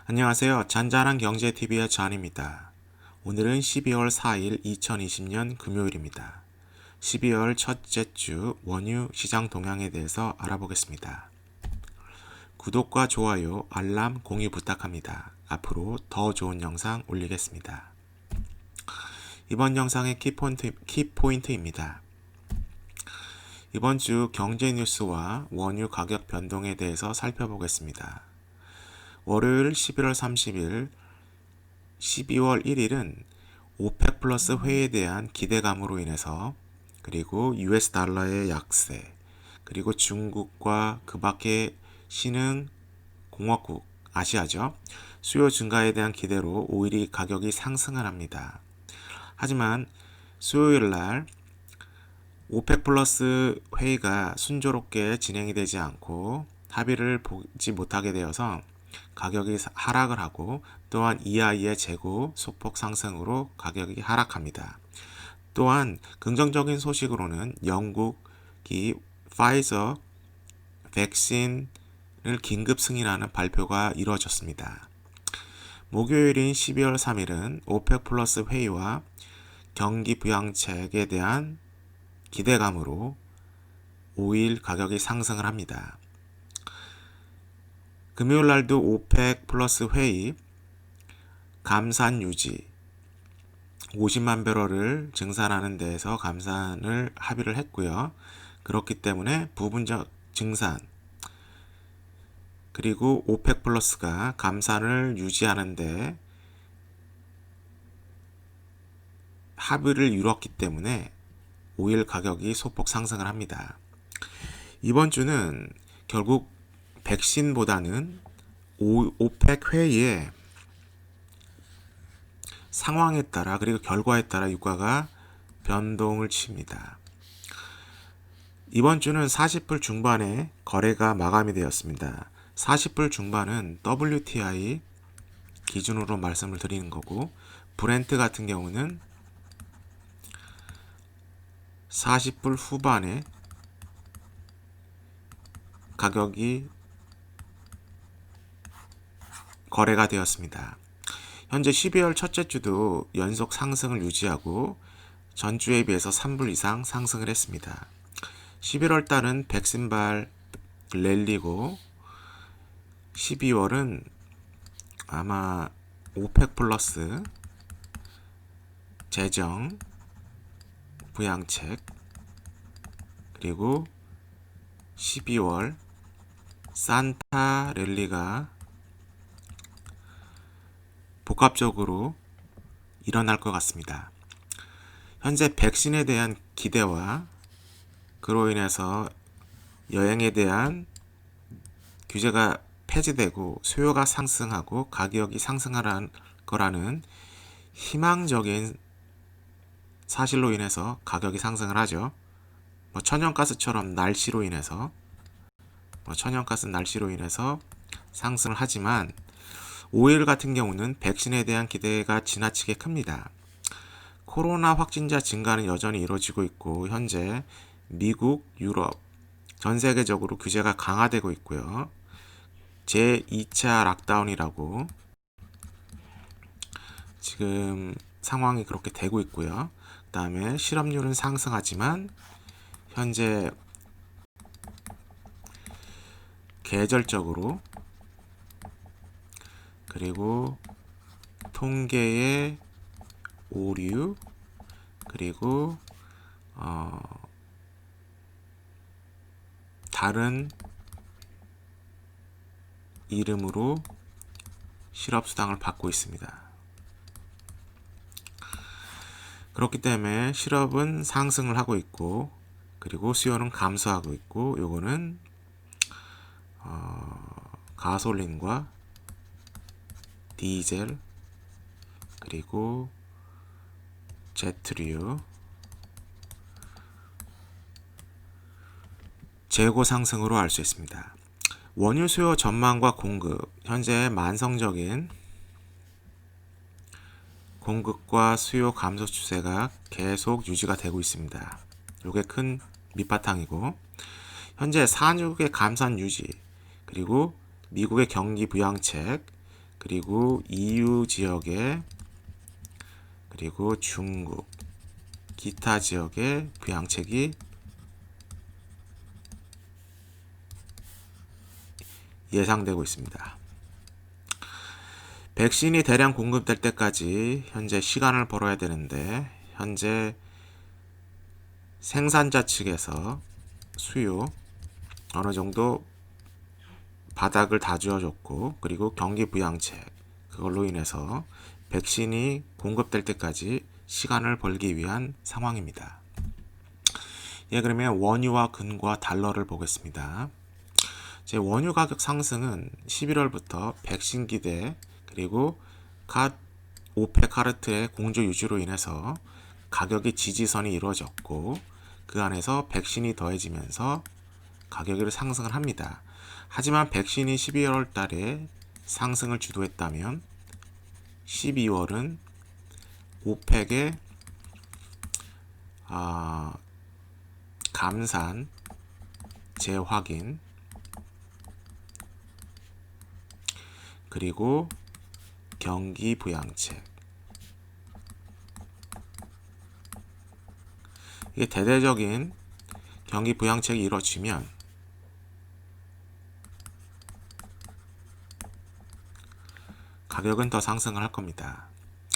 안녕하세요. 잔잔한 경제TV의 잔입니다. 오늘은 12월 4일 2020년 금요일입니다. 12월 첫째 주 원유 시장 동향에 대해서 알아보겠습니다. 구독과 좋아요, 알람, 공유 부탁합니다. 앞으로 더 좋은 영상 올리겠습니다. 이번 영상의 키포인트입니다. 이번 주 경제 뉴스와 원유 가격 변동에 대해서 살펴보겠습니다. 월요일 11월 30일, 12월 1일은 오펙 플러스 회의에 대한 기대감으로 인해서 그리고 US 달러의 약세 그리고 중국과 그 밖의 신흥 공화국 아시아죠. 수요 증가에 대한 기대로 오일이 가격이 상승을 합니다. 하지만 수요일 날 오펙 플러스 회의가 순조롭게 진행이 되지 않고 합의를 보지 못하게 되어서 가격이 하락을 하고 또한 EI의 재고 소폭 상승으로 가격이 하락합니다. 또한 긍정적인 소식으로는 영국이 파이저 백신을 긴급 승인하는 발표가 이루어졌습니다. 목요일인 12월 3일은 오펙 플러스 회의와 경기 부양책에 대한 기대감으로 오일 가격이 상승을 합니다. 금요일 날도 오펙 플러스 회의 감산 유지 50만 배럴을 증산하는 데에서 감산을 합의를 했고요. 그렇기 때문에 부분적 증산 그리고 오펙 플러스가 감산을 유지하는데 합의를 이뤘기 때문에 오일 가격이 소폭 상승을 합니다. 이번 주는 결국 백신보다는 오펙 회의의 상황에 따라 그리고 결과에 따라 유가가 변동을 칩니다. 이번 주는 40불 중반에 거래가 마감이 되었습니다. 40불 중반은 WTI 기준으로 말씀을 드리는 거고 브렌트 같은 경우는 40불 후반에 가격이 거래가 되었습니다. 현재 12월 첫째 주도 연속 상승을 유지하고 전주에 비해서 3불 이상 상승을 했습니다. 11월 달은 백신발 랠리고 12월은 아마 오펙 플러스 재정 부양책 그리고 12월 산타 랠리가 복합적으로 일어날 것 같습니다. 현재 백신에 대한 기대와 그로 인해서 여행에 대한 규제가 폐지되고 수요가 상승하고 가격이 상승할 거라는 희망적인 사실로 인해서 가격이 상승을 하죠. 천연가스처럼 날씨로 인해서 상승을 하지만 오일 같은 경우는 백신에 대한 기대가 지나치게 큽니다. 코로나 확진자 증가는 여전히 이루어지고 있고 현재 미국, 유럽 전 세계적으로 규제가 강화되고 있고요. 제2차 락다운이라고 지금 상황이 그렇게 되고 있고요. 그 다음에 실업률은 상승하지만 현재 계절적으로 그리고 통계의 오류 그리고 다른 이름으로 실업수당을 받고 있습니다. 그렇기 때문에 실업은 상승을 하고 있고 그리고 수요는 감소하고 있고 요거는 가솔린과 디젤 그리고 제트류 재고 상승으로 알 수 있습니다. 원유 수요 전망과 공급 현재 만성적인 공급과 수요 감소 추세가 계속 유지가 되고 있습니다. 이게 큰 밑바탕이고 현재 산유국의 감산 유지 그리고 미국의 경기 부양책 그리고 EU 지역에, 그리고 중국, 기타 지역의 부양책이 예상되고 있습니다. 백신이 대량 공급될 때까지 현재 시간을 벌어야 되는데, 현재 생산자 측에서 수요 어느 정도 바닥을 다 쥐어줬고, 그리고 경기 부양책, 그걸로 인해서 백신이 공급될 때까지 시간을 벌기 위한 상황입니다. 예, 그러면 원유와 금과 달러를 보겠습니다. 제 원유 가격 상승은 11월부터 백신 기대, 그리고 오펙 카르텔의 공조 유지로 인해서 가격의 지지선이 이루어졌고, 그 안에서 백신이 더해지면서 가격이 상승을 합니다. 하지만 백신이 12월 달에 상승을 주도했다면 12월은 오펙의 감산 재확인, 그리고 경기 부양책, 이게 대대적인 경기 부양책이 이루어지면 가격은 더 상승을 할 겁니다.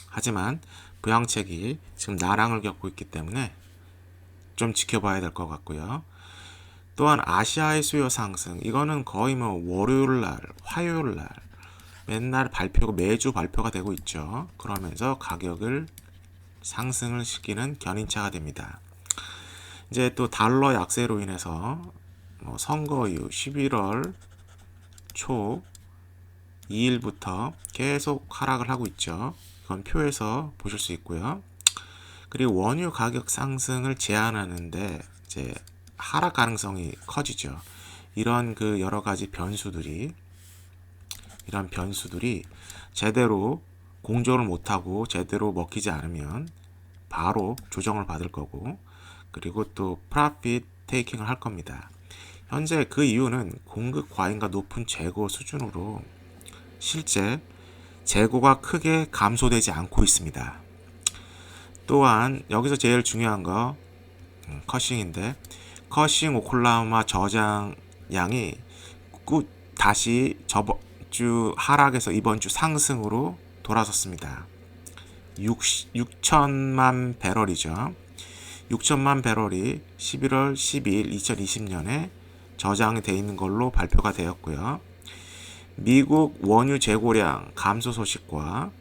하지만 부양책이 지금 나랑을 겪고 있기 때문에 좀 지켜봐야 될 것 같고요. 또한 아시아의 수요 상승, 이거는 거의 월요일날, 화요일날 맨날 발표가, 매주 발표가 되고 있죠. 그러면서 가격을 상승을 시키는 견인차가 됩니다. 이제 또 달러 약세로 인해서 선거 이후 11월 초 2일부터 계속 하락을 하고 있죠. 이건 표에서 보실 수 있고요. 그리고 원유 가격 상승을 제한하는데 이제 하락 가능성이 커지죠. 이런 여러 가지 변수들이 제대로 공조를 못하고 제대로 먹히지 않으면 바로 조정을 받을 거고, 그리고 또 프로핏 테이킹을 할 겁니다. 현재 그 이유는 공급 과잉과 높은 재고 수준으로 실제 재고가 크게 감소되지 않고 있습니다. 또한 여기서 제일 중요한 거 커싱인데, 커싱 오클라호마 저장량이 다시 저번 주 하락에서 이번 주 상승으로 돌아섰습니다. 6천만 배럴이죠. 6천만 배럴이 11월 12일 2020년에 저장이 되어 있는 걸로 발표가 되었고요. 미국 원유 재고량 감소 소식과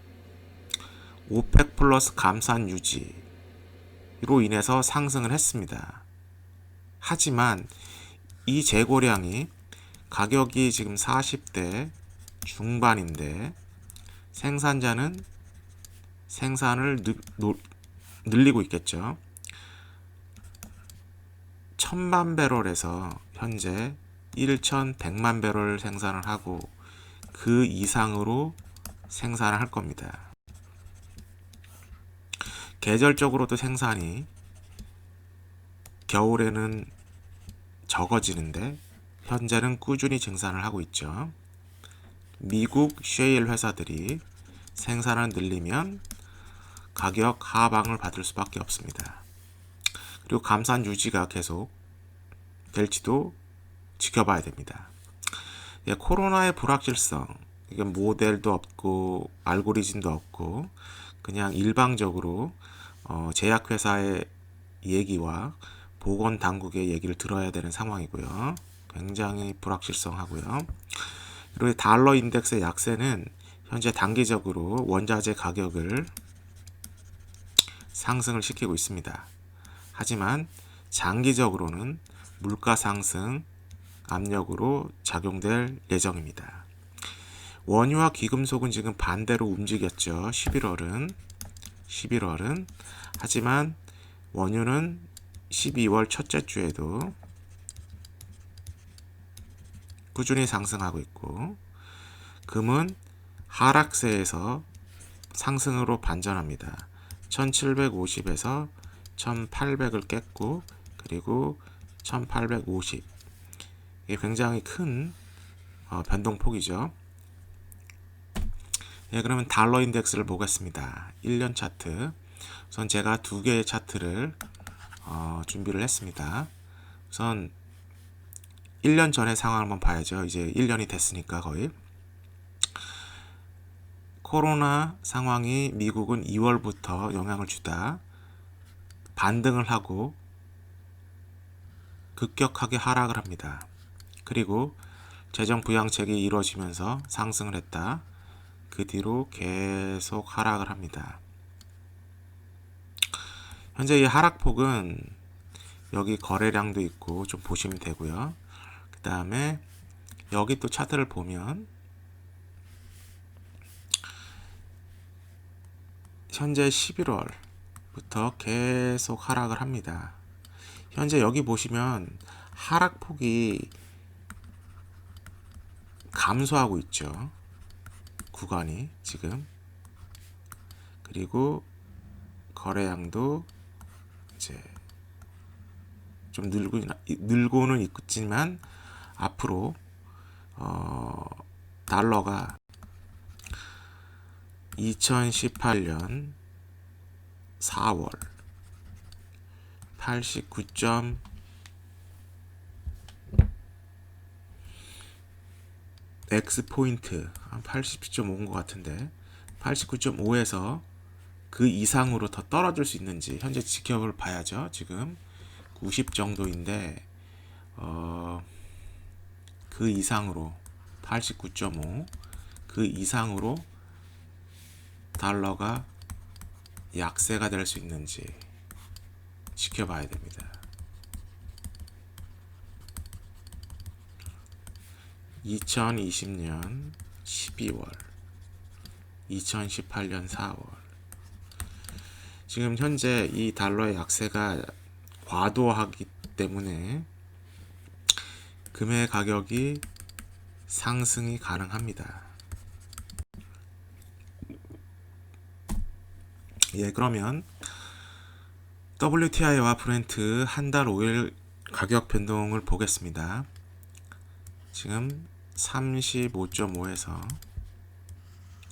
오펙 플러스 감산 유지로 인해서 상승을 했습니다. 하지만 이 재고량이 가격이 지금 40대 중반인데 생산자는 생산을 늘리고 있겠죠. 1000만 배럴에서 현재 1100만 배럴 생산을 하고 그 이상으로 생산을 할 겁니다. 계절적으로도 생산이 겨울에는 적어지는데 현재는 꾸준히 증산을 하고 있죠. 미국 셰일 회사들이 생산을 늘리면 가격 하방을 받을 수밖에 없습니다. 그리고 감산 유지가 계속 될지도 지켜봐야 됩니다. 예, 코로나의 불확실성, 이게 모델도 없고 알고리즘도 없고 그냥 일방적으로 제약회사의 얘기와 보건당국의 얘기를 들어야 되는 상황이고요. 굉장히 불확실성하고요. 그리고 달러 인덱스의 약세는 현재 단기적으로 원자재 가격을 상승을 시키고 있습니다. 하지만 장기적으로는 물가 상승 압력으로 작용될 예정입니다. 원유와 귀금속은 지금 반대로 움직였죠. 11월은. 하지만 원유는 12월 첫째 주에도 꾸준히 상승하고 있고, 금은 하락세에서 상승으로 반전합니다. 1750에서 1800을 깼고, 그리고 1850, 이게 굉장히 큰 변동폭이죠. 예, 그러면 달러 인덱스를 보겠습니다. 1년 차트. 우선 제가 두 개의 차트를 준비를 했습니다. 우선 1년 전의 상황을 한번 봐야죠. 이제 1년이 됐으니까 거의. 코로나 상황이 미국은 2월부터 영향을 주다 반등을 하고 급격하게 하락을 합니다. 그리고 재정 부양책이 이루어지면서 상승을 했다. 그 뒤로 계속 하락을 합니다. 현재 이 하락폭은 여기 거래량도 있고 좀 보시면 되고요. 그 다음에 여기 또 차트를 보면 현재 11월부터 계속 하락을 합니다. 현재 여기 보시면 하락폭이 감소하고 있죠. 구간이 지금. 그리고 거래량도 이제 좀 늘고는 있지만 앞으로 달러가 2018년 4월 89. X포인트 한 80.5인 것 같은데 89.5에서 그 이상으로 더 떨어질 수 있는지 현재 지켜볼 봐야죠. 지금 90 정도인데 그 이상으로 89.5 그 이상으로 달러가 약세가 될 수 있는지 지켜봐야 됩니다. 2020년 12월 2018년 4월 지금 현재 이 달러의 약세가 과도하기 때문에 금의 가격이 상승이 가능합니다. 예, 그러면 WTI와 브렌트 한 달 5일 가격 변동을 보겠습니다. 지금 35.5에서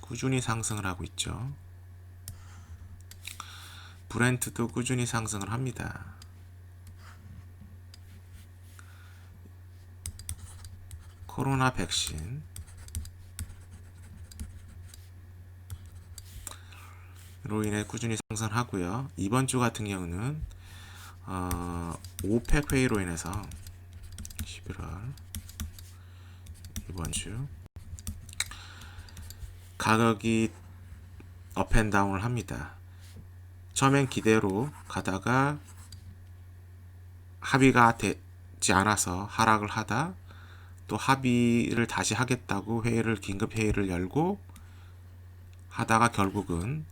꾸준히 상승을 하고 있죠. 브렌트도 꾸준히 상승을 합니다. 코로나 백신 로 인해 꾸준히 상승하고요. 이번 주 같은 경우는 오펙 회의로 인해서 11월 이번 주 가격이 업앤다운을 합니다. 처음엔 기대로 가다가 합의가 되지 않아서 하락을 하다 또 합의를 다시 하겠다고 긴급 회의를 열고 하다가 결국은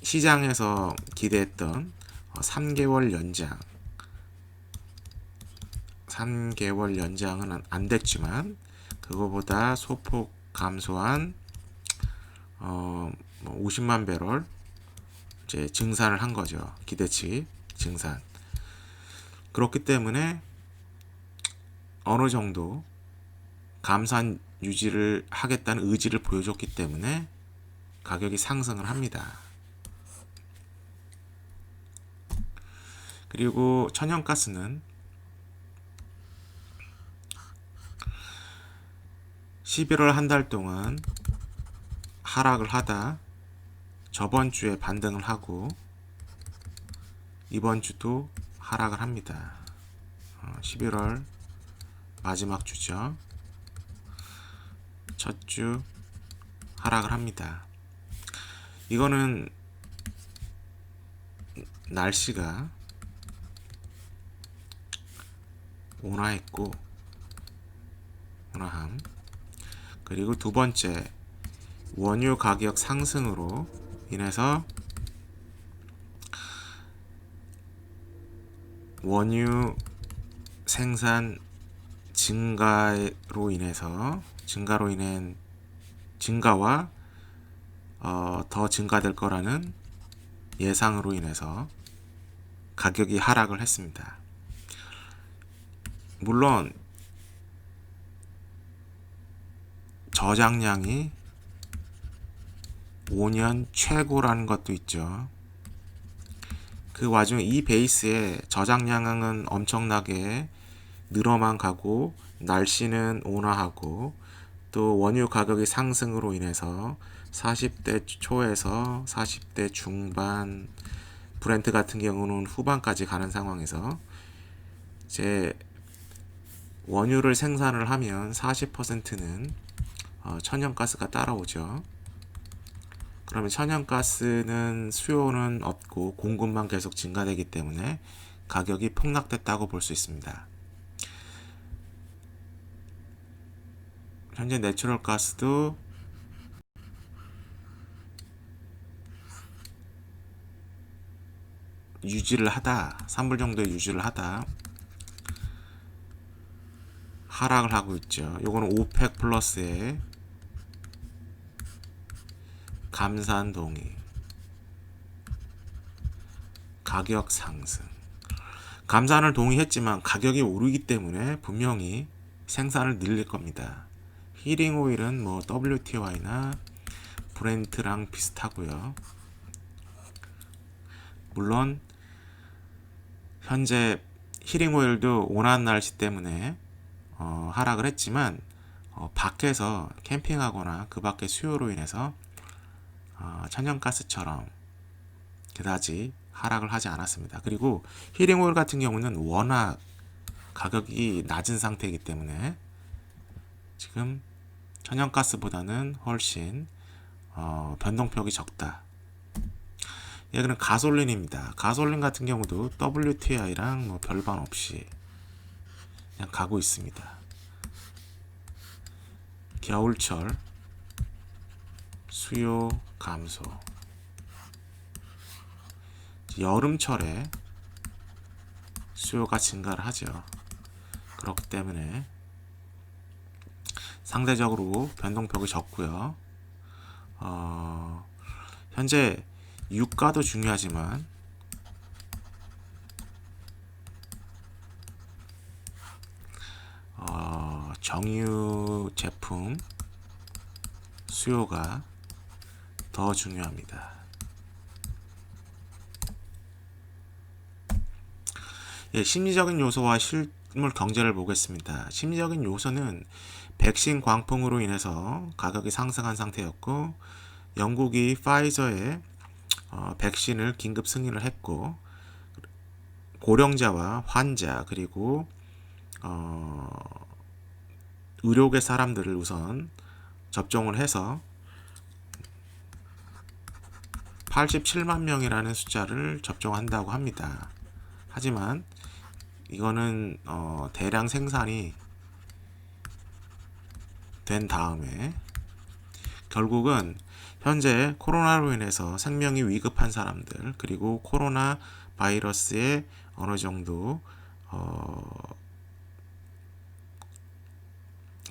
시장에서 기대했던 3개월 연장은 안 됐지만 그거보다 소폭 감소한 50만 배럴 이제 증산을 한 거죠. 기대치 증산. 그렇기 때문에 어느 정도 감산 유지를 하겠다는 의지를 보여줬기 때문에 가격이 상승을 합니다. 그리고 천연가스는 11월 한 달 동안 하락을 하다 저번 주에 반등을 하고 이번 주도 하락을 합니다. 11월 마지막 주죠. 첫 주 하락을 합니다. 이거는 날씨가 온화했고 온화함 그리고 두 번째 원유 가격 상승으로 인해서 원유 생산 증가로 인한 증가와 더 증가될 거라는 예상으로 인해서 가격이 하락을 했습니다. 물론 저장량이 5년 최고라는 것도 있죠. 그 와중에 이 베이스에 저장량은 엄청나게 늘어만 가고 날씨는 온화하고 또 원유 가격의 상승으로 인해서 40대 초에서 40대 중반, 브렌트 같은 경우는 후반까지 가는 상황에서 이제 원유를 생산을 하면 40%는 천연가스가 따라오죠. 그러면 천연가스는 수요는 없고 공급만 계속 증가되기 때문에 가격이 폭락됐다고 볼 수 있습니다. 현재 내추럴 가스도 유지를 하다, 3불 정도 유지를 하다 하락을 하고 있죠. 요거는 오펙 플러스의 감산 동의, 가격 상승. 감산을 동의했지만 가격이 오르기 때문에 분명히 생산을 늘릴 겁니다. 히링 오일은 뭐 WTI나 브렌트랑 비슷하고요. 물론 현재 히링 오일도 온화한 날씨 때문에 하락을 했지만 밖에서 캠핑하거나 그 밖의 수요로 인해서 천연가스처럼 그다지 하락을 하지 않았습니다. 그리고 히링 오일 같은 경우는 워낙 가격이 낮은 상태이기 때문에 지금 천연가스보다는 훨씬 변동폭이 적다. 얘는 가솔린입니다. 가솔린 같은 경우도 WTI랑 뭐 별반 없이 그냥 가고 있습니다. 겨울철 수요 감소, 여름철에 수요가 증가를 하죠. 그렇기 때문에 상대적으로 변동폭이 적고요. 현재 유가도 중요하지만 정유 제품 수요가 더 중요합니다. 예, 심리적인 요소와 실물 경제를 보겠습니다. 심리적인 요소는 백신 광풍으로 인해서 가격이 상승한 상태였고, 영국이 파이저의 백신을 긴급 승인을 했고, 고령자와 환자 그리고 의료계 사람들을 우선 접종을 해서 87만 명이라는 숫자를 접종한다고 합니다. 하지만 이거는 대량 생산이 된 다음에 결국은 현재 코로나로 인해서 생명이 위급한 사람들 그리고 코로나 바이러스에 어느 정도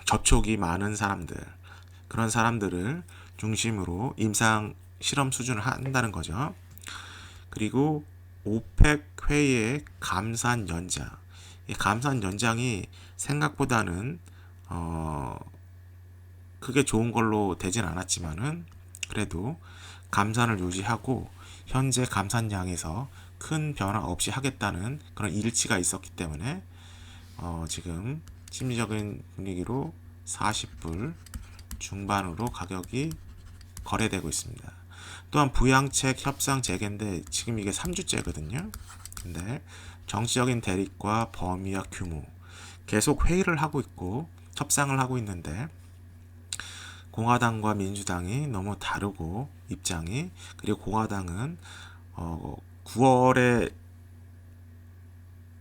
접촉이 많은 사람들, 그런 사람들을 중심으로 임상 실험 수준을 한다는 거죠. 그리고 오펙 회의의 감산 연장, 이 감산 연장이 생각보다는 크게 좋은 걸로 되진 않았지만은 그래도 감산을 유지하고 현재 감산량에서 큰 변화 없이 하겠다는 그런 일치가 있었기 때문에 지금 심리적인 분위기로 40불 중반으로 가격이 거래되고 있습니다. 또한 부양책 협상 재개인데 지금 이게 3주째거든요. 근데 정치적인 대립과 범위와 규모 계속 회의를 하고 있고 협상을 하고 있는데 공화당과 민주당이 너무 다르고 입장이, 그리고 공화당은 9월에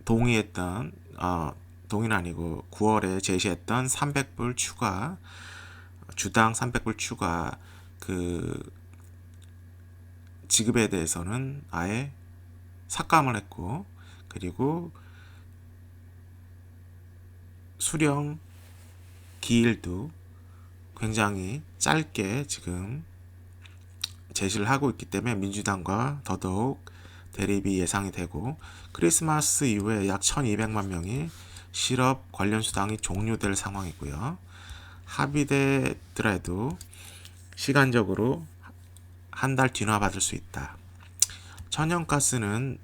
동의했던 동의는 아니고 9월에 제시했던 300불 추가, 주당 300불 추가 그 지급에 대해서는 아예 삭감을 했고, 그리고 수령 기일도 굉장히 짧게 지금 제시를 하고 있기 때문에 민주당과 더더욱 대립이 예상이 되고, 크리스마스 이후에 약 1200만 명이 실업 관련 수당이 종료될 상황이고요. 합의되더라도 시간적으로 한 달 뒤눠받을 수 있다. 천연가스는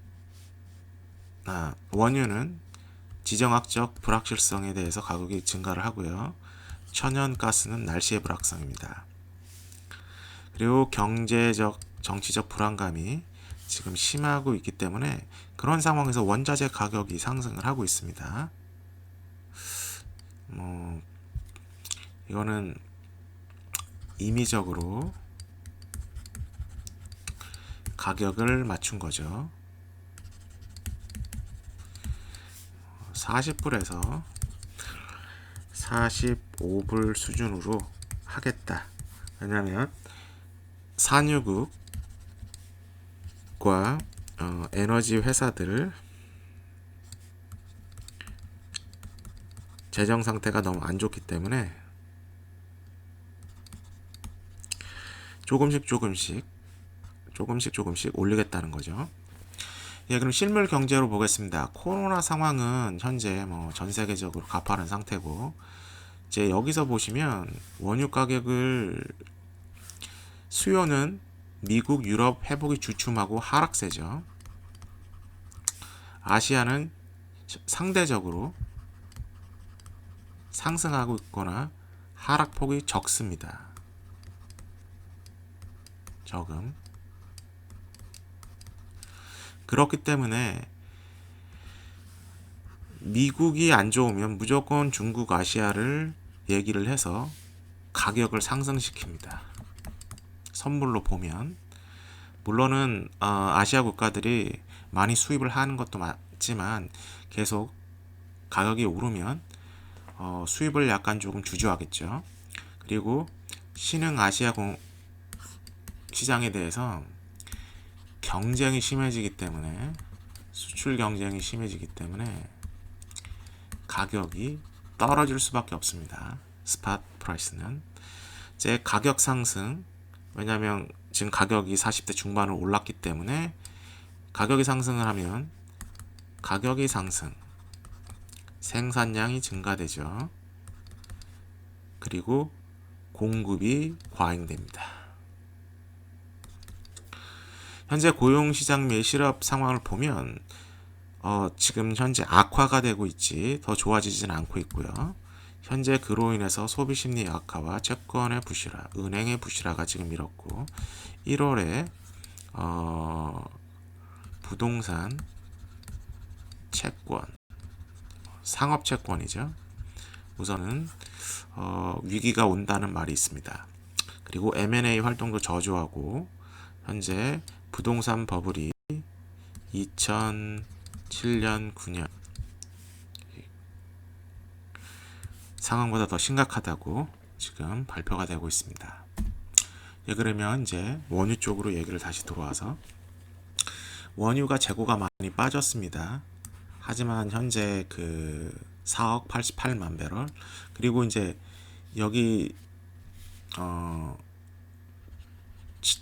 원유는 지정학적 불확실성에 대해서 가격이 증가를 하고요. 천연가스는 날씨의 불확성입니다. 그리고 경제적, 정치적 불안감이 지금 심하고 있기 때문에 그런 상황에서 원자재 가격이 상승을 하고 있습니다. 이거는 임의적으로 가격을 맞춘 거죠. 40불에서 45불 수준으로 하겠다. 왜냐하면 산유국과 에너지 회사들 재정 상태가 너무 안 좋기 때문에 조금씩 올리겠다는 거죠. 예, 그럼 실물 경제로 보겠습니다. 코로나 상황은 현재 전 세계적으로 가파른 상태고, 이제 여기서 보시면 원유 가격을 수요는 미국, 유럽 회복이 주춤하고 하락세죠. 아시아는 상대적으로 상승하고 있거나 하락폭이 적습니다. 적음. 그렇기 때문에 미국이 안 좋으면 무조건 중국, 아시아를 얘기를 해서 가격을 상승시킵니다. 선물로 보면 물론은 아시아 국가들이 많이 수입을 하는 것도 맞지만 계속 가격이 오르면 수입을 약간 조금 주저하겠죠. 그리고 신흥 아시아 시장에 대해서 경쟁이 심해지기 때문에, 수출 경쟁이 심해지기 때문에 가격이 떨어질 수밖에 없습니다. 스팟 프라이스는 제 가격 상승, 왜냐하면 지금 가격이 40대 중반으로 올랐기 때문에 가격이 상승을 하면 가격이 상승, 생산량이 증가되죠. 그리고 공급이 과잉됩니다. 현재 고용시장 및 실업 상황을 보면 지금 현재 악화가 되고 있지 더 좋아지지는 않고 있고요. 현재 그로 인해서 소비심리 악화와 채권의 부실화, 은행의 부실화가 지금 이렇고, 1월에 부동산 채권, 상업채권이죠. 우선은 위기가 온다는 말이 있습니다. 그리고 M&A 활동도 저조하고, 현재 부동산 버블이 2007년, 9년 상황보다 더 심각하다고 지금 발표가 되고 있습니다. 예, 그러면 이제 원유 쪽으로 얘기를 다시 돌아와서, 원유가 재고가 많이 빠졌습니다. 하지만 현재 그 4억 88만 배럴, 그리고 이제 여기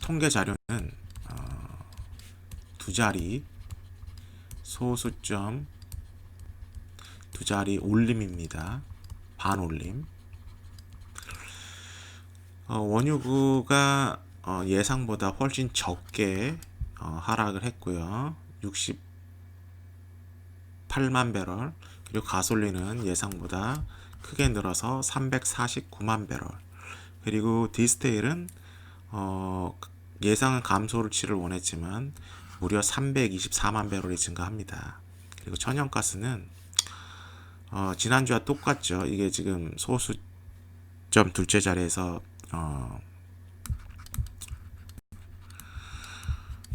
통계 자료는 두 자리 소수점, 두 자리 올림입니다. 반올림. 원유가 예상보다 훨씬 적게 하락을 했고요. 68만 배럴. 그리고 가솔린은 예상보다 크게 늘어서 349만 배럴. 그리고 디스테일은 예상은 감소치를 원했지만 무려 324만 배럴이 증가합니다. 그리고 천연가스는 지난주와 똑같죠. 이게 지금 소수점 둘째 자리에서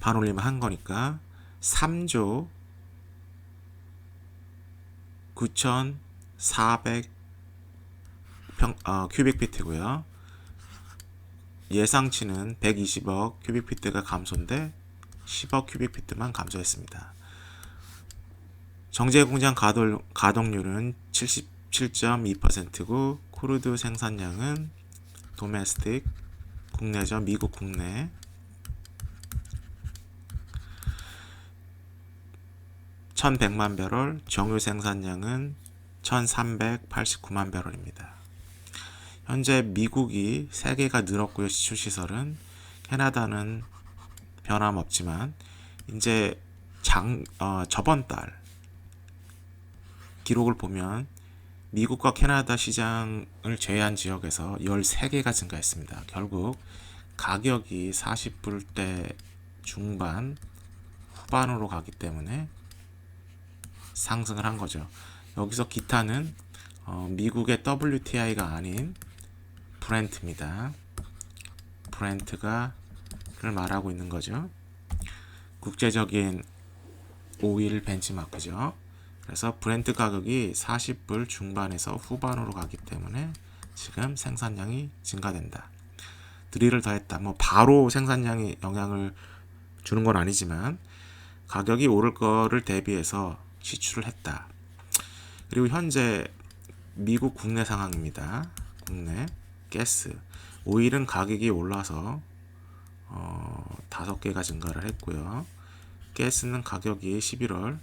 반올림을 한 거니까 3조 9,400 큐빅피트고요. 예상치는 120억 큐빅피트가 감소인데 10억 큐빅피트만 감소했습니다. 정제공장 가동률은 77.2%고, 크루드 생산량은 도메스틱, 국내죠. 미국 국내 1100만 배럴, 정유 생산량은 1389만 배럴입니다. 현재 미국이 3개가 늘었고요. 시추시설은. 캐나다는 변함없지만 이제 저번 달 기록을 보면 미국과 캐나다 시장을 제외한 지역에서 13개가 증가했습니다. 결국 가격이 40불대 중반 후반으로 가기 때문에 상승을 한 거죠. 여기서 기타는 미국의 WTI가 아닌 브렌트입니다. 브렌트가 를 말하고 있는 거죠. 국제적인 오일 벤치마크죠. 그래서 브렌트 가격이 40불 중반에서 후반으로 가기 때문에 지금 생산량이 증가된다. 드릴을 더했다. 뭐 바로 생산량이 영향을 주는 건 아니지만 가격이 오를 거를 대비해서 지출을 했다. 그리고 현재 미국 국내 상황입니다. 국내 가스, 오일은 가격이 올라서 5개가 증가를 했고요. 가스는 가격이 11월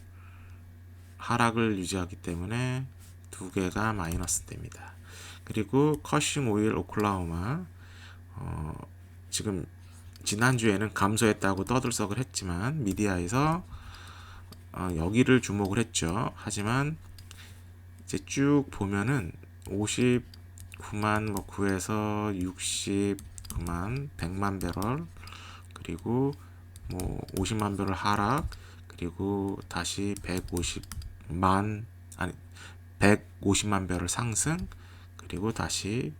하락을 유지하기 때문에 2개가 마이너스 됩니다. 그리고 커싱 오일 오클라호마 지금 지난주에는 감소했다고 떠들썩을 했지만 미디어에서 여기를 주목을 했죠. 하지만 이제 쭉 보면은 59만 9에서 69만 100만 배럴 그리고 뭐 50만 배럴 하락 그리고 다시 150만 배럴 상승 그리고 다시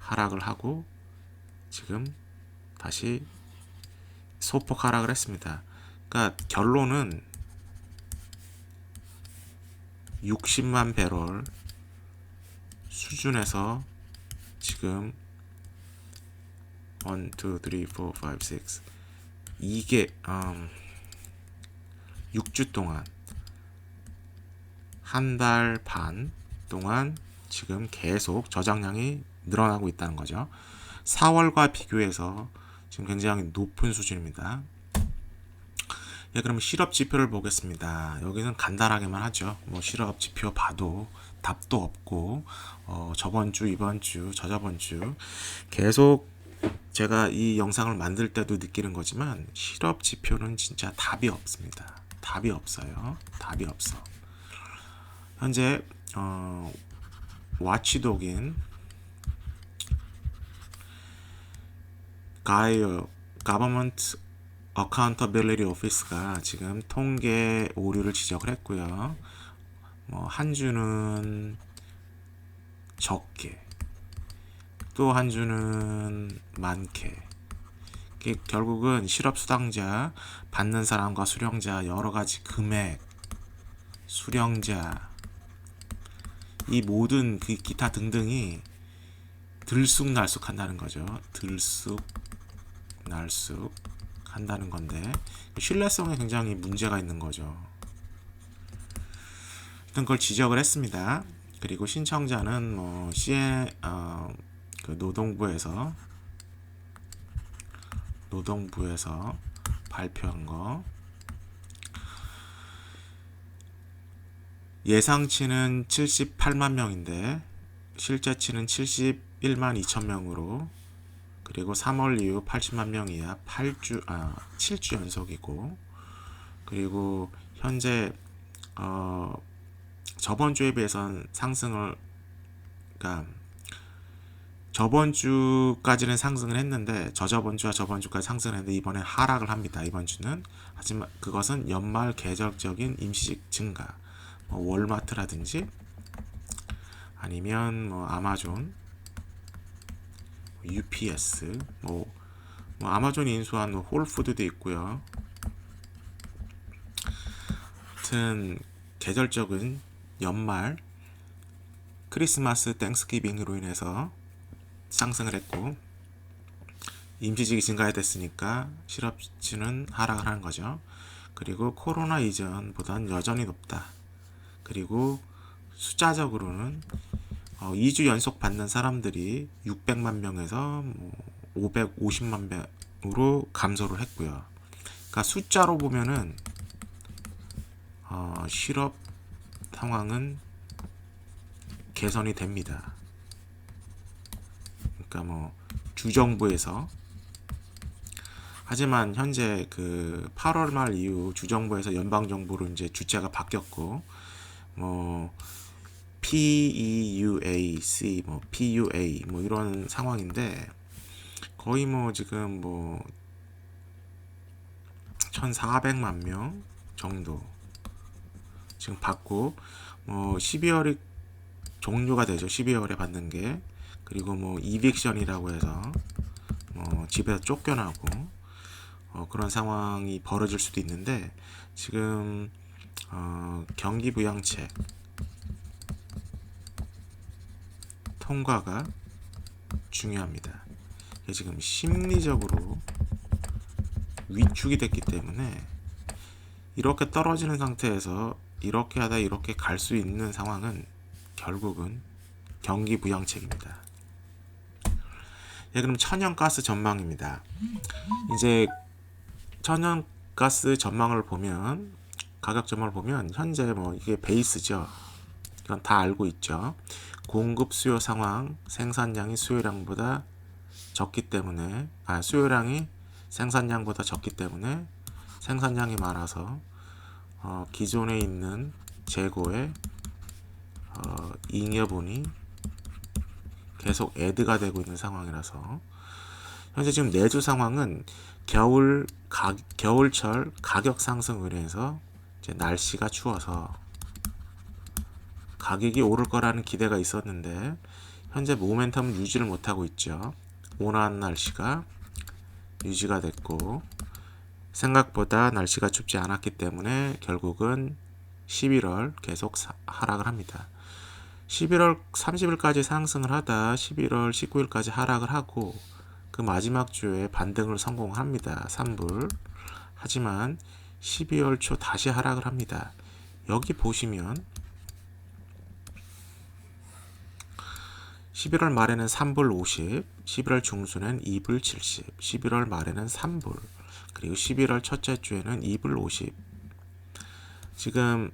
하락을 하고 지금 다시 소폭 하락을 했습니다. 그러니까 결론은 60만 배럴 수준에서 지금 1, 2, 3, 4, 5, 6 이게 6주 동안 한 달 반 동안 지금 계속 저장량이 늘어나고 있다는 거죠. 4월과 비교해서 지금 굉장히 높은 수준입니다. 예, 그럼 실업 지표를 보겠습니다. 여기는 간단하게만 하죠. 뭐 실업 지표 봐도 답도 없고 저번 주, 이번 주, 저저번 주 계속 제가 이 영상을 만들 때도 느끼는 거지만 실업 지표는 진짜 답이 없습니다. 답이 없어요. 답이 없어. 현재 와치독인 Government Accountability Office가 지금 통계 오류를 지적을 했고요. 뭐 한 주는 적게, 또 한 주는 많게. 결국은 실업 수당자 받는 사람과 수령자 여러 가지 금액, 수령자 이 모든 그 기타 등등이 들쑥날쑥 한다는 거죠. 들쑥날쑥 한다는 건데 신뢰성에 굉장히 문제가 있는 거죠. 일단 그걸 지적을 했습니다. 그리고 신청자는 뭐 그 노동부에서 발표한 거 예상치는 78만 명인데 실제치는 71만 2천 명으로 그리고 3월 이후 80만 명이야 7주 연속이고 그리고 현재 저번 주에 비해서는 상승을 그러니까 저번 주까지는 상승을 했는데 저저번 주와 저번 주까지 상승을 했는데 이번에 하락을 합니다. 이번 주는 하지만 그것은 연말 계절적인 임시직 증가 뭐 월마트라든지 아니면 뭐 아마존 UPS 뭐 아마존이 인수한 홀푸드도 있고요. 하여튼 계절적인 연말 크리스마스 땡스기빙으로 인해서 상승을 했고 임시직이 증가됐으니까 실업치는 하락을 하는 거죠. 그리고 코로나 이전보다는 여전히 높다. 그리고 숫자적으로는 2주 연속 받는 사람들이 600만 명에서 550만 명으로 감소를 했고요. 그러니까 숫자로 보면은 실업 상황은 개선이 됩니다. 그러니까 뭐 주정부에서 하지만 현재 그 8월 말 이후 주정부에서 연방 정부로 이제 주체가 바뀌었고 뭐 PEUAC 뭐 PUA 뭐 이런 상황인데 거의 뭐 지금 뭐 1,400만 명 정도 지금 받고 뭐 12월이 종료가 되죠. 12월에 받는 게. 그리고 뭐 이빅션이라고 해서 집에서 쫓겨나고 그런 상황이 벌어질 수도 있는데 지금 경기 부양책 통과가 중요합니다. 이게 지금 심리적으로 위축이 됐기 때문에 이렇게 떨어지는 상태에서 이렇게 하다 이렇게 갈 수 있는 상황은 결국은 경기 부양책입니다. 예, 그럼 천연가스 전망입니다. 이제 천연가스 전망을 보면 가격 전망을 보면 현재 뭐 이게 베이스죠. 이건 다 알고 있죠. 공급 수요 상황, 생산량이 수요량보다 적기 때문에 수요량이 생산량보다 적기 때문에 생산량이 많아서 기존에 있는 재고의 잉여분이 계속 애드가 되고 있는 상황이라서 현재 지금 내주 상황은 겨울철 가격 상승으로 인해서 이제 날씨가 추워서 가격이 오를 거라는 기대가 있었는데 현재 모멘텀은 유지를 못하고 있죠. 온화한 날씨가 유지가 됐고 생각보다 날씨가 춥지 않았기 때문에 결국은 11월 계속 하락을 합니다. 11월 30일까지 상승을 하다 11월 19일까지 하락을 하고 그 마지막 주에 반등을 성공합니다. 3불. 하지만 12월 초 다시 하락을 합니다. 여기 보시면 11월 말에는 3불 50, 11월 중순엔 2불 70, 11월 말에는 3불, 그리고 11월 첫째 주에는 2불 50. 지금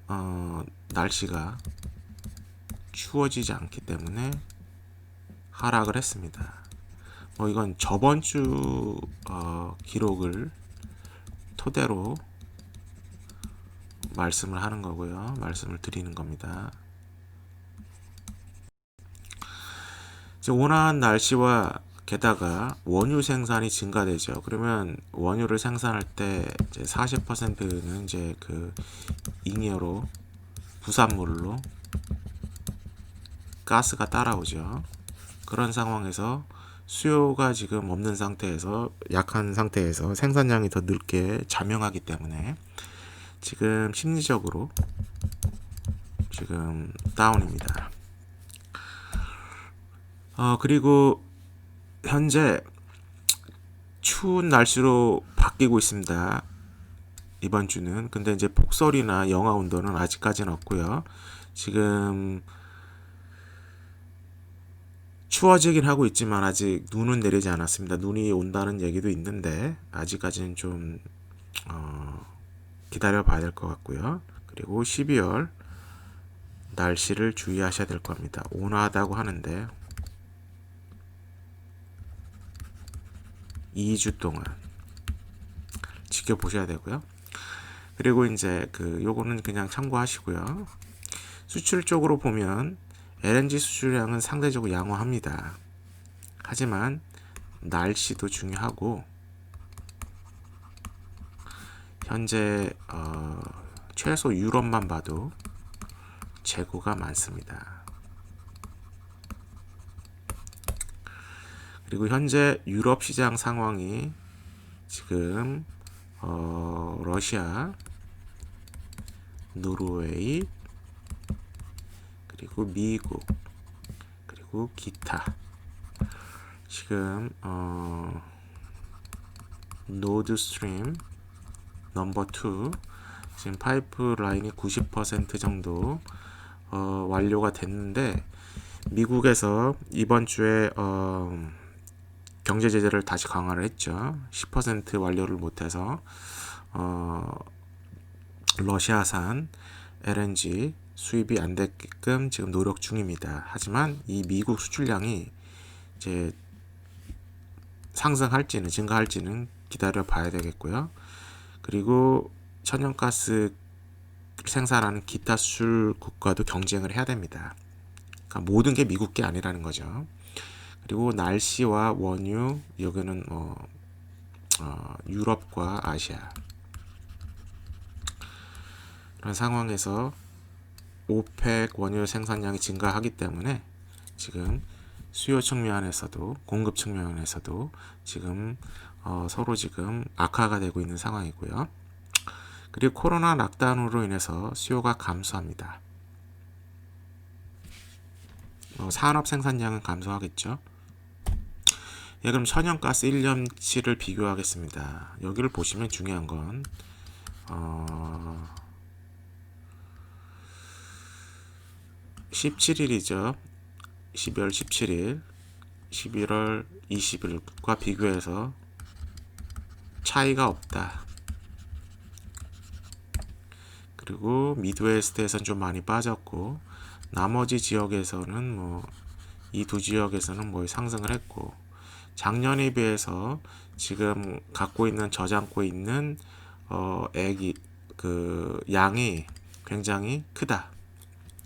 날씨가 추워지지 않기 때문에 하락을 했습니다. 이건 저번 주 기록을 토대로 말씀을 하는 거고요. 말씀을 드리는 겁니다. 이제 온화한 날씨와 게다가 원유 생산이 증가되죠. 그러면 원유를 생산할 때 이제 40%는 이제 그 잉여로 부산물로 가스가 따라오죠. 그런 상황에서 수요가 지금 없는 상태에서 약한 상태에서 생산량이 더 늦게 잠영하기 때문에 지금 심리적으로 지금 다운입니다. 그리고 현재 추운 날씨로 바뀌고 있습니다. 이번 주는. 근데 이제 폭설이나 영하 온도는 아직까지는 없고요. 지금 추워지긴 하고 있지만 아직 눈은 내리지 않았습니다. 눈이 온다는 얘기도 있는데 아직까지는 좀 기다려 봐야 될 것 같고요. 그리고 12월 날씨를 주의하셔야 될 겁니다. 온화하다고 하는데 2주 동안 지켜보셔야 되고요. 그리고 이제 요거는 그냥 참고하시고요. 수출 쪽으로 보면 LNG 수출량은 상대적으로 양호합니다. 하지만 날씨도 중요하고 현재 최소 유럽만 봐도 재고가 많습니다. 그리고 현재 유럽 시장 상황이 지금 러시아, 노르웨이, 그리고 미국, 그리고 기타 지금 노드스트림 넘버 2 지금 파이프라인이 90% 정도 완료가 됐는데 미국에서 이번 주에 경제 제재를 다시 강화를 했죠. 10% 완료를 못해서 러시아산 LNG 수입이 안 되게끔 지금 노력 중입니다. 하지만 이 미국 수출량이 이제 상승할지는 증가할지는 기다려 봐야 되겠고요. 그리고 천연가스 생산하는 기타 수출국과도 경쟁을 해야 됩니다. 그러니까 모든 게 미국 게 아니라는 거죠. 그리고 날씨와 원유, 여기는 유럽과 아시아, 그런 상황에서 오펙 원유 생산량이 증가하기 때문에 지금 수요 측면에서도 공급 측면에서도 지금 서로 지금 악화가 되고 있는 상황이고요. 그리고 코로나 락다운으로 인해서 수요가 감소합니다. 산업 생산량은 감소하겠죠. 예, 그럼 천연가스 1년치를 비교하겠습니다. 여기를 보시면 중요한 건 17일이죠. 12월 17일, 11월 20일과 비교해서 차이가 없다. 그리고 미드웨스트에서는 좀 많이 빠졌고, 나머지 지역에서는 이 두 지역에서는 상승을 했고, 작년에 비해서 지금 갖고 있는 저장고에 있는 양이 굉장히 크다.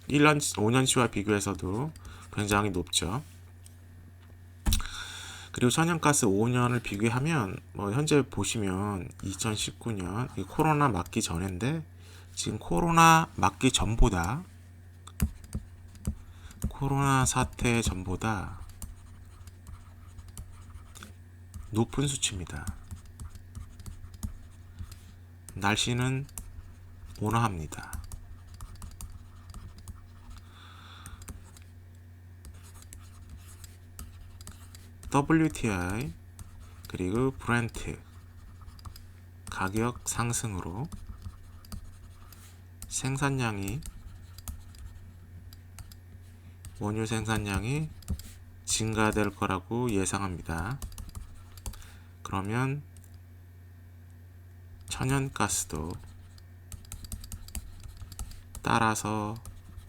1년 5년치와 비교해서도 굉장히 높죠. 그리고 천연가스 5년을 비교하면 현재 보시면 2019년 코로나 맞기 전인데 지금 코로나 맞기 전보다 코로나 사태 전보다 높은 수치입니다. 날씨는 온화합니다. WTI 그리고 브렌트 가격 상승으로 원유 생산량이 증가될 거라고 예상합니다. 그러면 천연가스도 따라서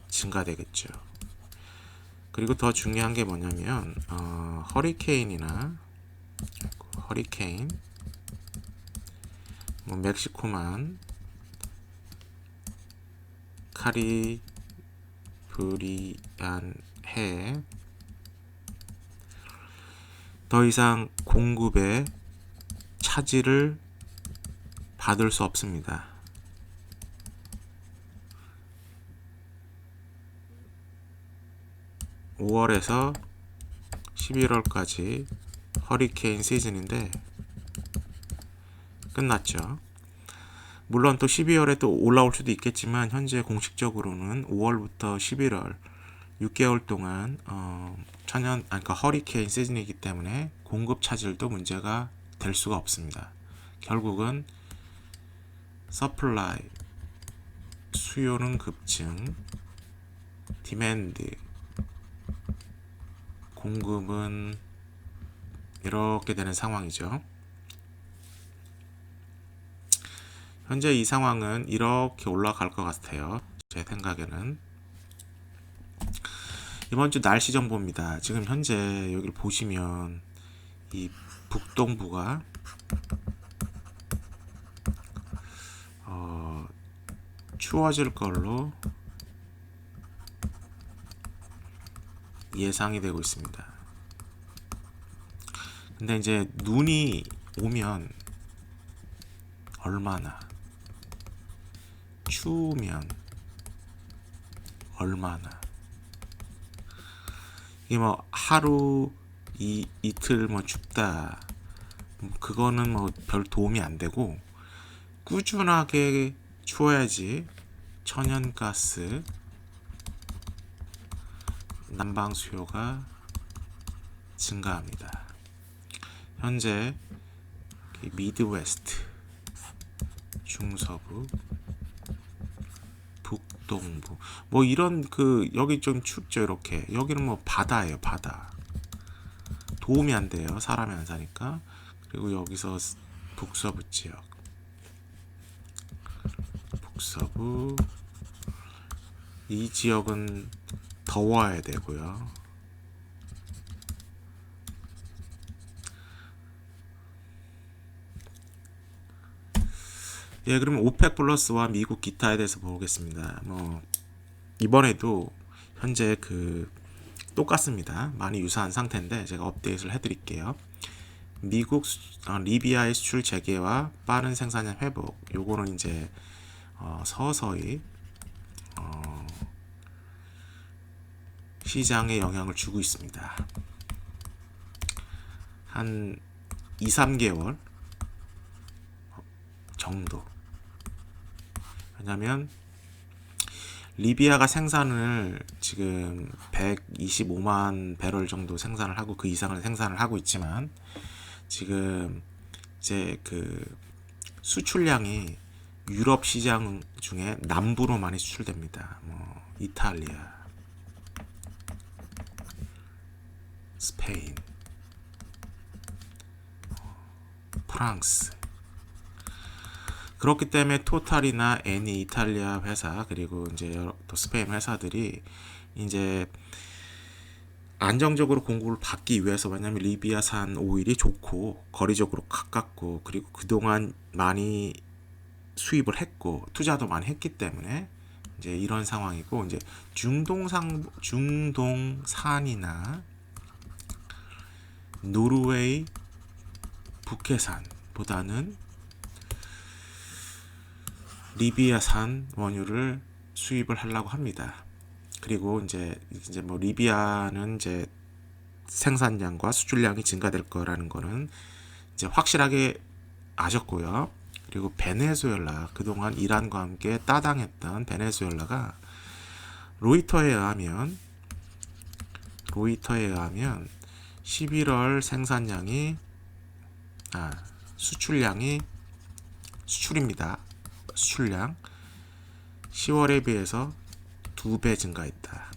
증가되겠죠. 그리고 더 중요한 게 뭐냐면 허리케인 멕시코만 카리브리안 해에 더 이상 공급에 차질을 받을 수 없습니다. (5월에서 11월까지) 허리케인 시즌인데 끝났죠. 물론 또 12월에 또 올라올 수도 있겠지만 현재 공식적으로는 5월부터 11월 6개월 동안 그러니까 허리케인 시즌이기 때문에 공급 차질도 문제가 될 수가 없습니다. 결국은 서플라이 수요는 급증, 디맨드 공급은 이렇게 되는 상황이죠. 현재 이 상황은 이렇게 올라갈 것 같아요. 제 생각에는. 이번 주 날씨 정보입니다. 지금 현재 여기를 보시면 이 북동부가 추워질 걸로 예상이 되고 있습니다. 근데 이제 눈이 오면 얼마나, 추우면 얼마나, 이게 하루 이틀 춥다, 그거는 별 도움이 안 되고 꾸준하게 추워야지 천연가스 난방 수요가 증가합니다. 현재 미드웨스트, 중서부, 북동부 이런 여기 좀 춥죠. 이렇게 여기는 바다예요. 바다. 도움이 안 돼요. 사람이 안 사니까. 그리고 여기서 북서부 지역, 북서부 이 지역은 더워야 되고요. 예, 그러면 오펙 플러스와 미국 기타에 대해서 보겠습니다. 이번에도 현재 똑같습니다. 많이 유사한 상태인데 제가 업데이트를 해드릴게요. 미국 리비아의 수출 재개와 빠른 생산량 회복. 요거는 이제 서서히 시장에 영향을 주고 있습니다. 한 2, 3개월 정도. 왜냐면 리비아가 생산을 지금 125만 배럴 정도 생산을 하고 그 이상을 생산을 하고 있지만 지금 이제 수출량이 유럽 시장 중에 남부로 많이 수출됩니다. 이탈리아, 스페인, 프랑스. 그렇기 때문에 토탈이나 애니 이탈리아 회사 그리고 이제 또 스페인 회사들이 이제 안정적으로 공급을 받기 위해서, 왜냐하면 리비아산 오일이 좋고 거리적으로 가깝고 그리고 그동안 많이 수입을 했고 투자도 많이 했기 때문에 이제 이런 상황이고, 이제 중동산이나 노르웨이 북해산보다는 리비아산 원유를 수입을 하려고 합니다. 그리고 이제 리비아는 이제 생산량과 수출량이 증가될 거라는 거는 이제 확실하게 아셨고요. 그리고 베네수엘라, 그동안 이란과 함께 따당했던 베네수엘라가 로이터에 의하면 11월 생산량이 수출입니다. 수출량 10월에 비해서 2배 증가했다.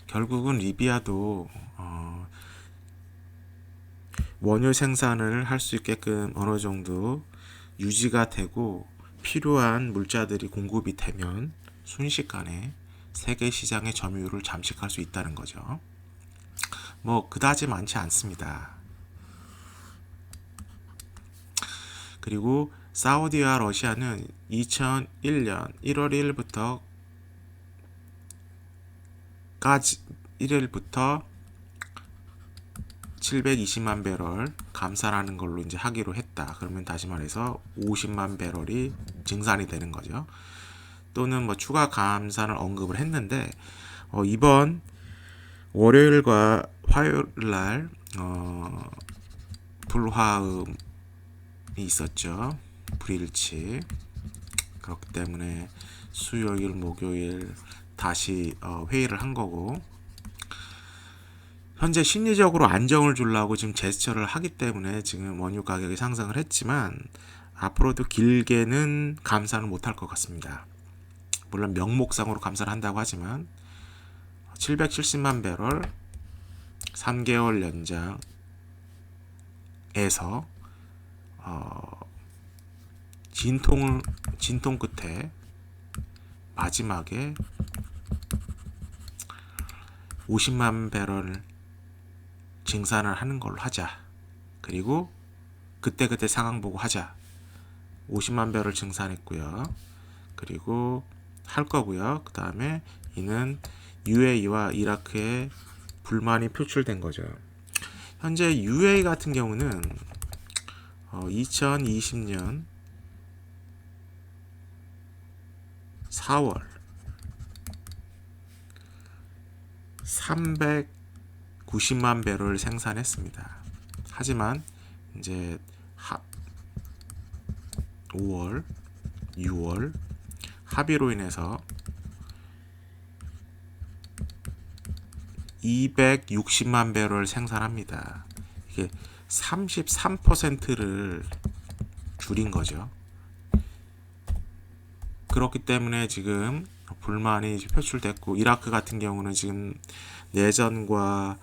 결국은 리비아도 원유 생산을 할 수 있게끔 어느 정도 유지가 되고 필요한 물자들이 공급이 되면 순식간에 세계 시장의 점유율을 잠식할 수 있다는 거죠. 그다지 많지 않습니다. 그리고 사우디와 러시아는 2001년 1월 1일부터 720만 배럴 감산하는 걸로 이제 하기로 했다. 그러면 다시 말해서 50만 배럴이 증산이 되는 거죠. 또는 추가 감산을 언급을 했는데 이번 월요일과 화요일 날 불화음이 있었죠. 불일치. 그렇기 때문에 수요일, 목요일 다시 회의를 한 거고, 현재 심리적으로 안정을 주려고 지금 제스처를 하기 때문에 지금 원유 가격이 상승을 했지만 앞으로도 길게는 감산을 못할 것 같습니다. 물론 명목상으로 감산을 한다고 하지만 770만 배럴 3개월 연장에서 진통 끝에 마지막에 50만 배럴 증산을 하는 걸로 하자. 그리고 그때 상황 보고 하자. 50만 배럴 증산했고요. 그리고 할 거고요. 그 다음에 이는 UAE와 이라크에 불만이 표출된 거죠. 현재 UAE 같은 경우는 2020년 4월 390만 배럴을 생산했습니다. 하지만 이제 5월, 6월 합의로 인해서 260만 배럴 생산합니다. 이게 33%를 줄인 거죠. 그렇기 때문에 지금 불만이 표출됐고, 이라크 같은 경우는 지금 내전과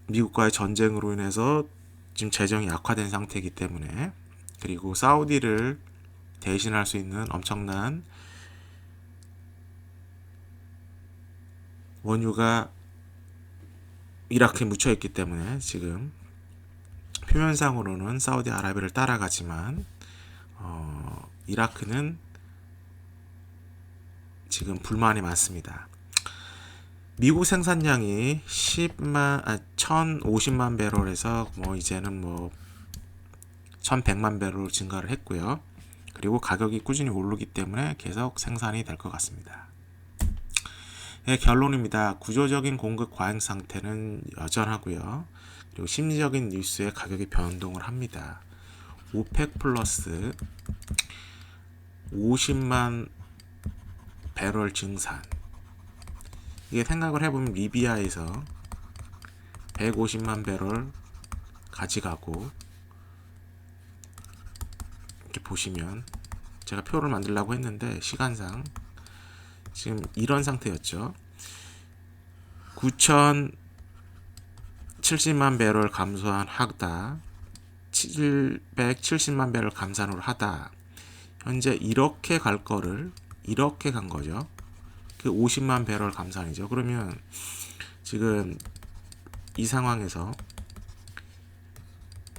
미국과의 전쟁으로 인해서 지금 재정이 악화된 상태이기 때문에, 그리고 사우디를 대신할 수 있는 엄청난 원유가 이라크에 묻혀있기 때문에 지금 표면상으로는 사우디아라비아를 따라가지만 이라크는 지금 불만이 많습니다. 미국 생산량이 1050만 배럴에서 이제는 1100만 배럴 증가를 했고요. 그리고 가격이 꾸준히 오르기 때문에 계속 생산이 될 것 같습니다. 네, 결론입니다. 구조적인 공급 과잉 상태는 여전하고요. 그리고 심리적인 뉴스에 가격이 변동을 합니다. 오펙 플러스 50만 배럴 증산. 이게 생각을 해보면 리비아에서 150만 배럴 가져가고, 이렇게 보시면 제가 표를 만들려고 했는데 시간상 지금 이런 상태였죠. 9,070만 배럴 감소한 하다, 770만 배럴 감산으로 하다. 현재 이렇게 갈 거를 이렇게 간 거죠. 그 50만 배럴 감산이죠. 그러면 지금 이 상황에서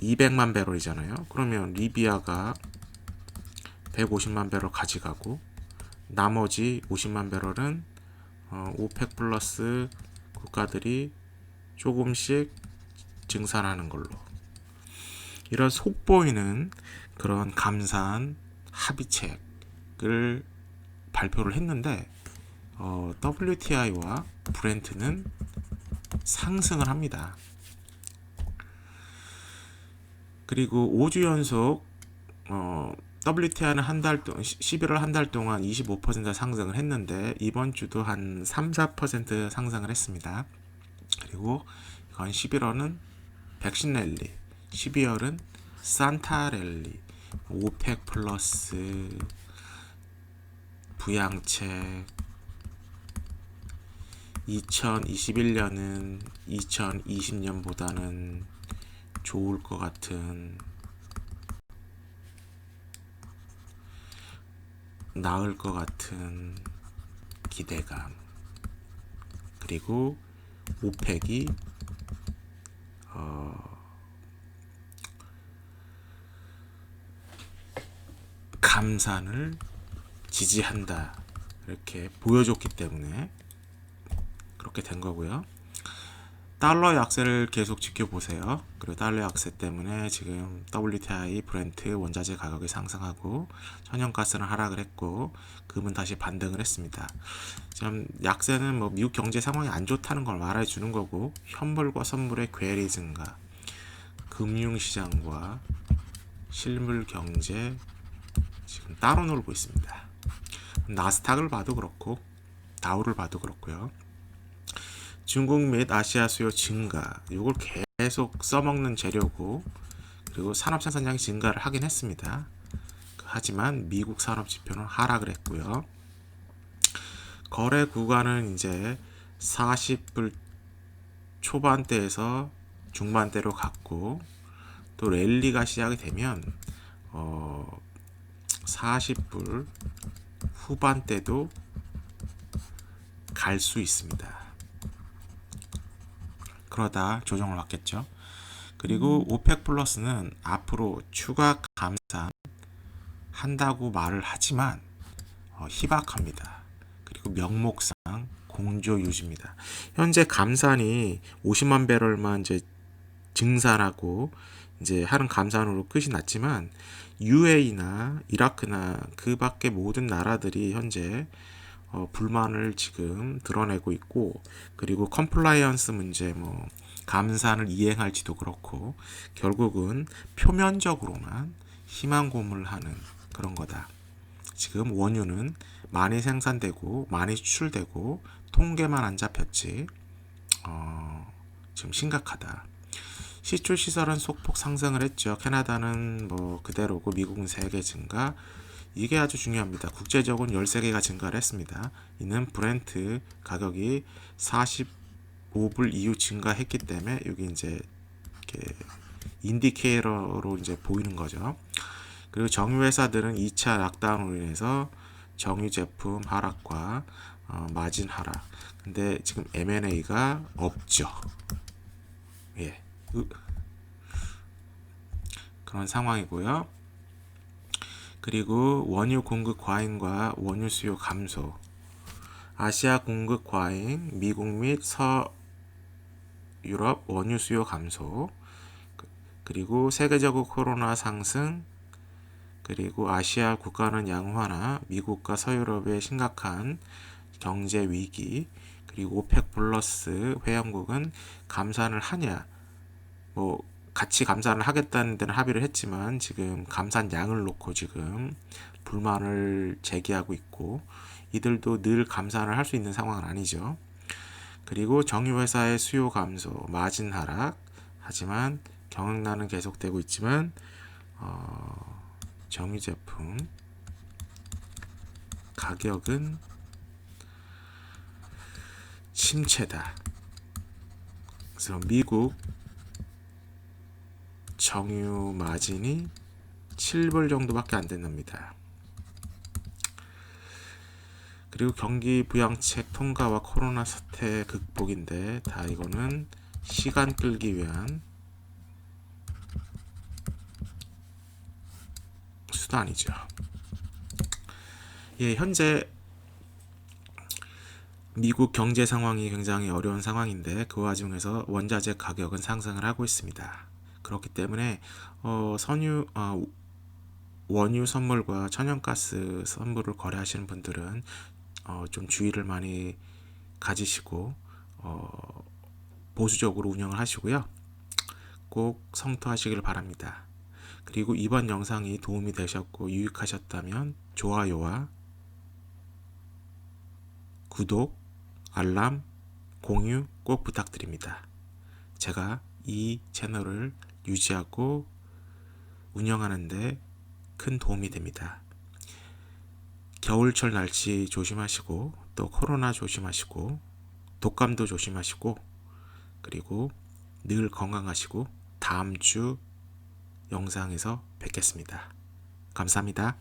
200만 배럴이잖아요. 그러면 리비아가 150만 배럴 가져가고 나머지 50만 배럴은 오펙 플러스 국가들이 조금씩 증산하는 걸로, 이런 속보이는 그런 감산 합의책을 발표를 했는데 WTI와 브렌트는 상승을 합니다. 그리고 5주 연속 WTI는 11월 한 달 동안 25% 상승을 했는데 이번 주도 한 3-4% 상승을 했습니다. 그리고 이건 11월은 백신 랠리, 12월은 산타 랠리, 오펙 플러스 부양책, 2021년은 2020년보다는 좋을 것 같은, 나을 것 같은 기대감, 그리고 오펙이 감산을 지지한다 이렇게 보여줬기 때문에 그렇게 된 거고요. 달러 약세를 계속 지켜보세요. 그리고 달러 약세 때문에 지금 WTI, 브렌트, 원자재 가격이 상승하고 천연가스는 하락을 했고 금은 다시 반등을 했습니다. 지금 약세는 미국 경제 상황이 안 좋다는 걸 말해주는 거고, 현물과 선물의 괴리 증가, 금융시장과 실물 경제 지금 따로 놀고 있습니다. 나스닥을 봐도 그렇고 다우를 봐도 그렇고요. 중국 및 아시아 수요 증가, 이걸 계속 써먹는 재료고, 그리고 산업 생산량이 증가를 하긴 했습니다. 하지만 미국 산업 지표는 하락을 했고요. 거래 구간은 이제 40불 초반대에서 중반대로 갔고, 또 랠리가 시작이 되면 40불 후반대도 갈 수 있습니다. 그러다 조정을 받겠죠. 그리고 오펙 플러스는 앞으로 추가 감산 한다고 말을 하지만 희박합니다. 그리고 명목상 공조 유지입니다. 현재 감산이 50만 배럴만 이제 증산하고 이제 하는 감산으로 끝이 났지만 UAE나 이라크나 그 밖의 모든 나라들이 현재 불만을 지금 드러내고 있고, 그리고 컴플라이언스 문제, 감산을 이행할지도 그렇고 결국은 표면적으로만 희망 고문하는 그런 거다. 지금 원유는 많이 생산되고 많이 수출되고 통계만 안 잡혔지 지금 심각하다. 시출 시설은 소폭 상승을 했죠. 캐나다는 그대로고 미국은 3개 증가. 이게 아주 중요합니다. 국제적으로 13개가 증가를 했습니다. 이는 브렌트 가격이 45불 이후 증가했기 때문에 여기 이제 이렇게 인디케이터로 이제 보이는 거죠. 그리고 정유 회사들은 2차 락다운으로 인해서 정유 제품 하락과 마진 하락. 근데 지금 M&A가 없죠. 예. 그런 상황이고요. 그리고 원유 공급 과잉과 원유 수요 감소, 아시아 공급 과잉, 미국 및 서유럽 원유 수요 감소, 그리고 세계적으로 코로나 상승, 그리고 아시아 국가는 양화나 미국과 서유럽의 심각한 경제 위기, 그리고 오펙 플러스 회원국은 감산을 하냐, 뭐 같이 감산을 하겠다는 데는 합의를 했지만 지금 감산량을 놓고 지금 불만을 제기하고 있고, 이들도 늘 감산을 할 수 있는 상황은 아니죠. 그리고 정유회사의 수요 감소, 마진 하락, 하지만 경영난은 계속되고 있지만 정유 제품 가격은 침체다. 그래서 미국 정유 마진이 7불 정도밖에 안 된답니다. 그리고 경기 부양책 통과와 코로나 사태 극복인데 다 이거는 시간 끌기 위한 수단이죠. 예, 현재 미국 경제 상황이 굉장히 어려운 상황인데 그 와중에서 원자재 가격은 상승을 하고 있습니다. 그렇기 때문에 원유 선물과 천연가스 선물을 거래하시는 분들은 좀 주의를 많이 가지시고 보수적으로 운영을 하시고요. 꼭 성토하시길 바랍니다. 그리고 이번 영상이 도움이 되셨고 유익하셨다면 좋아요와 구독, 알람, 공유 꼭 부탁드립니다. 제가 이 채널을 유지하고 운영하는데 큰 도움이 됩니다. 겨울철 날씨 조심하시고 또 코로나 조심하시고 독감도 조심하시고 그리고 늘 건강하시고 다음 주 영상에서 뵙겠습니다. 감사합니다.